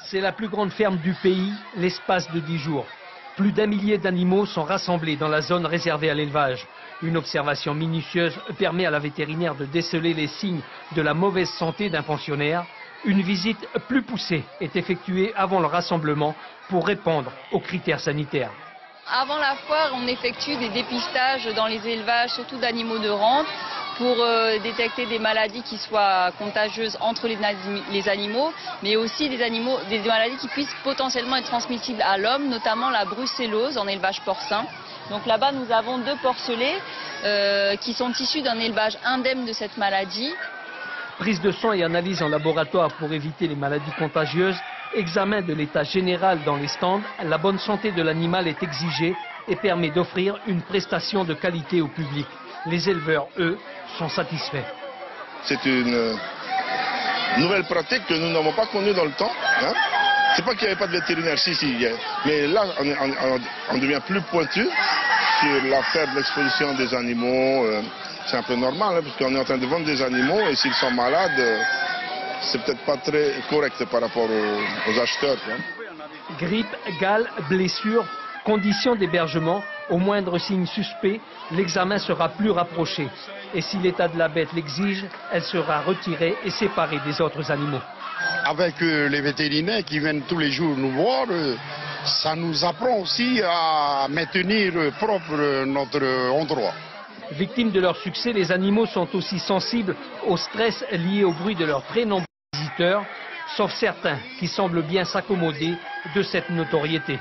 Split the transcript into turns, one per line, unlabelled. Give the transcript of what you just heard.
C'est la plus grande ferme du pays, l'espace de 10 jours. Plus d'1 millier d'animaux sont rassemblés dans la zone réservée à l'élevage. Une observation minutieuse permet à la vétérinaire de déceler les signes de la mauvaise santé d'un pensionnaire. Une visite plus poussée est effectuée avant le rassemblement pour répondre aux critères sanitaires.
Avant la foire, on effectue des dépistages dans les élevages, surtout d'animaux de rente, pour détecter des maladies qui soient contagieuses entre les animaux, mais aussi des maladies qui puissent potentiellement être transmissibles à l'homme, notamment la brucellose en élevage porcin. Donc là-bas, nous avons 2 porcelets qui sont issus d'un élevage indemne de cette maladie.
Prise de sang et analyse en laboratoire pour éviter les maladies contagieuses, examen de l'état général dans les stands, la bonne santé de l'animal est exigée et permet d'offrir une prestation de qualité au public. Les éleveurs, eux, sont satisfaits.
C'est une nouvelle pratique que nous n'avons pas connue dans le temps. Hein. C'est pas qu'il n'y avait pas de vétérinaire, si, mais là, on devient plus pointu sur l'affaire de l'exposition des animaux. C'est un peu normal, hein, parce qu'on est en train de vendre des animaux et s'ils sont malades, c'est peut-être pas très correct par rapport aux acheteurs. Hein.
Grippe, gale, blessure, conditions d'hébergement, au moindre signe suspect, l'examen sera plus rapproché. Et si l'état de la bête l'exige, elle sera retirée et séparée des autres animaux.
Avec les vétérinaires qui viennent tous les jours nous voir, ça nous apprend aussi à maintenir propre notre endroit.
Victimes de leur succès, les animaux sont aussi sensibles au stress lié au bruit de leurs très nombreux visiteurs, sauf certains qui semblent bien s'accommoder de cette notoriété.